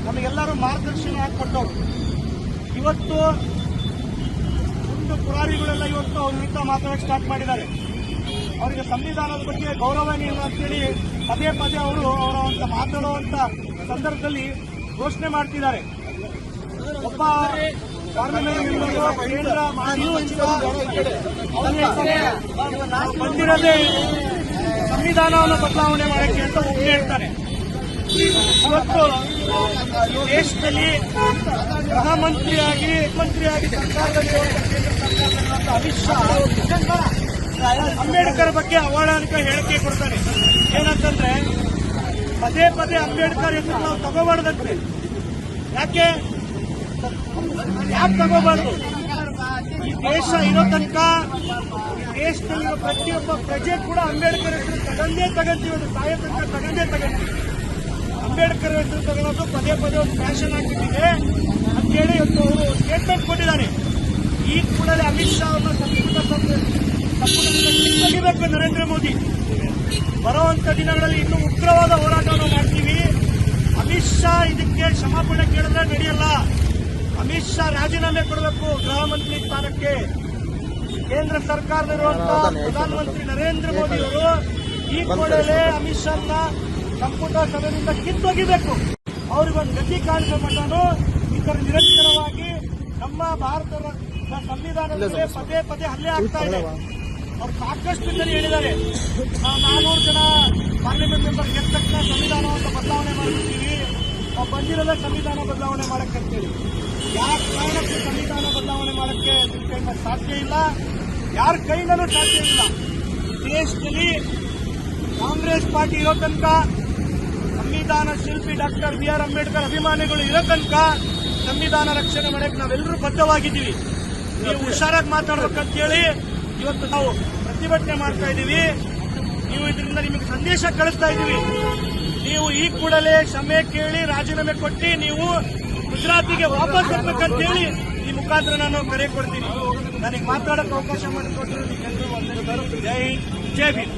ನಮಗೆಲ್ಲರೂ ಮಾರ್ಗದರ್ಶನ ಹಾಕಿಕೊಟ್ಟವರು. ಇವತ್ತು ಒಂದು ಪುರಾರಿಗಳೆಲ್ಲ ಇವತ್ತು ಅವ್ರ ವಿರುದ್ಧ ಮಾತಾಡಕ್ಕೆ ಸ್ಟಾರ್ಟ್ ಮಾಡಿದ್ದಾರೆ. ಅವರಿಗೆ ಸಂವಿಧಾನದ ಬಗ್ಗೆ ಗೌರವನೇ ಇಲ್ಲ ಅಂತೇಳಿ ಪದೇ ಪದೇ ಅವರು ಅವರ ಮಾತಾಡುವಂತ ಸಂದರ್ಭದಲ್ಲಿ ಘೋಷಣೆ ಮಾಡ್ತಿದ್ದಾರೆ. ಒಬ್ಬ ಪಾರ್ಲಿಮೆಂಟ್ ಮೆಂಬರ್ ಕೇಂದ್ರ ಮಾಜಿ ಬಂದಿರದೆ ಸಂವಿಧಾನವನ್ನು ಬದಲಾವಣೆ ಮಾಡಕ್ಕೆ ಅಂತ ಒಪ್ಪಿ ಹೇಳ್ತಾರೆ. ಇವತ್ತು ದೇಶದಲ್ಲಿ ಗೃಹ ಮಂತ್ರಿಯಾಗಿ ಮುಖ್ಯಮಂತ್ರಿಯಾಗಿ ಸರ್ಕಾರದಲ್ಲಿ ಕೇಂದ್ರ ಸರ್ಕಾರದಲ್ಲಿ ಅಮಿತ್ ಶಾ ಅಂಬೇಡ್ಕರ್ ಬಗ್ಗೆ ಅವಹೇಳನಕ ಹೇಳಿಕೆ ಕೊಡ್ತಾರೆ. ಏನಂತಂದ್ರೆ ಪದೇ ಪದೇ ಅಂಬೇಡ್ಕರ್ ಹೆಸರು ನಾವು ತಗೋಬಾರ್ದಂತೆ. ಯಾಕೆ ತಗೋಬಾರ್ದು? ಈ ದೇಶ ಇರೋ ತನಕ ದೇಶದಲ್ಲಿರೋ ಪ್ರತಿಯೊಬ್ಬ ಪ್ರಜೆ ಕೂಡ ಅಂಬೇಡ್ಕರ್ ಹೆಸರು ತಗೊಂತೀವಿ, ಅದು ತಾಯ ತನಕ ತಗೊಂತೀವಿ. ಅಂಬೇಡ್ಕರ್ ಹೆಸರು ತಗೊಳ್ಳೋದು ಪದೇ ಪದೇ ಒಂದು ಫ್ಯಾಷನ್ ಆಗಿಬಿಟ್ಟಿದೆ ಅಂತೇಳಿ ಇವತ್ತು ಅವರು ಸ್ಟೇಟ್ಮೆಂಟ್ ಕೊಟ್ಟಿದ್ದಾರೆ. ಈ ಕೂಡಲೇ ಅಮಿತ್ ಶಾ ಅವರನ್ನ ತೆಗಿಬೇಕು ನರೇಂದ್ರ ಮೋದಿ. ಬರುವಂತ ದಿನಗಳಲ್ಲಿ ಇನ್ನೂ ಉಗ್ರವಾದ ಹೋರಾಟವನ್ನು ಮಾಡ್ತೀವಿ. ಅಮಿತ್ ಶಾ ಇದಕ್ಕೆ ಕ್ಷಮಾಪಣೆ ಕೇಳಿದ್ರೆ ನಡೆಯಲ್ಲ. ಅಮಿತ್ ಶಾ ರಾಜೀನಾಮೆ ಕೊಡಬೇಕು ಗೃಹ ಮಂತ್ರಿ ಸ್ಥಾನಕ್ಕೆ. ಕೇಂದ್ರ ಸರ್ಕಾರದಲ್ಲಿರುವಂತಹ ಪ್ರಧಾನಮಂತ್ರಿ ನರೇಂದ್ರ ಮೋದಿ ಅವರು ಈ ಕೂಡಲೇ ಅಮಿತ್ ಶಾನ ಸಂಪುಟ ಸಭೆಯಿಂದ ಕಿತ್ತೊಗಿಬೇಕು. ಅವ್ರಿಗೊಂದು ಗತಿ ಕಾಣಿಸೋ ಮಟ್ಟನು ಈ ತರ ನಿರಂತರವಾಗಿ ನಮ್ಮ ಭಾರತದ ಸಂವಿಧಾನದ ಮೇಲೆ ಪದೇ ಪದೇ ಹಲ್ಲೆ ಆಗ್ತಾ ಇದೆ. ಅವ್ರು ಸಾಕಷ್ಟು ಜನ ಹೇಳಿದ್ದಾರೆ, ನಾವು 400 ಜನ ಪಾರ್ಲಿಮೆಂಟ್ ಮೆಂಬರ್ ಗೆದ್ದ ತಕ್ಷಣ ಸಂವಿಧಾನವನ್ನು ಬದಲಾವಣೆ ಮಾಡಿರ್ತೀವಿ, ನಾವು ಬಂದಿರಲ್ಲ ಸಂವಿಧಾನ ಬದಲಾವಣೆ ಮಾಡಕ್ಕಂತೇಳಿ. ಯಾರ ಕಾರಣಕ್ಕೆ ಸಂವಿಧಾನ ಬದಲಾವಣೆ ಮಾಡಕ್ಕೆ ನಿಮ್ಮ ಕೈಯಿಂದ ಸಾಧ್ಯ ಇಲ್ಲ, ಯಾರ ಕೈಯಿಂದಲೂ ಸಾಧ್ಯ ಇಲ್ಲ. ದೇಶದಲ್ಲಿ ಕಾಂಗ್ರೆಸ್ ಪಾರ್ಟಿ ಇರೋ ತನಕ, ಸಂವಿಧಾನ ಶಿಲ್ಪಿ ಡಾಕ್ಟರ್ ಬಿ.ಆರ್. ಅಂಬೇಡ್ಕರ್ ಅಭಿಮಾನಿಗಳು ಇರೋ ತನಕ ಸಂವಿಧಾನ ರಕ್ಷಣೆ ಮಾಡಕ್ಕೆ ನಾವೆಲ್ಲರೂ ಬದ್ಧವಾಗಿದ್ದೀವಿ. ನೀವು ಹುಷಾರಾಗಿ ಮಾತಾಡ್ಬೇಕಂತ ಹೇಳಿ ಇವತ್ತು ನಾವು ಪ್ರತಿಭಟನೆ ಮಾಡ್ತಾ ಇದ್ದೀವಿ. ನೀವು ಇದರಿಂದ ನಿಮಗೆ ಸಂದೇಶ ಕಳಿಸ್ತಾ ಇದ್ದೀವಿ. ನೀವು ಈ ಕೂಡಲೇ ಕ್ಷಮೆ ಕೇಳಿ ರಾಜೀನಾಮೆ ಕೊಟ್ಟು ನೀವು ಗುಜರಾತಿಗೆ ವಾಪಸ್ ಬರ್ಬೇಕಂತ ಹೇಳಿ ಈ ಮುಖಾಂತರ ನಾನು ಕರೆ ಕೊಡ್ತೀನಿ. ನನಗೆ ಮಾತಾಡೋಕೆ ಅವಕಾಶ ಮಾಡಿಕೊಟ್ಟಿರೋದಕ್ಕೆ ಜೈ ಹಿಂದ್, ಜೈ ಭೀಮ್.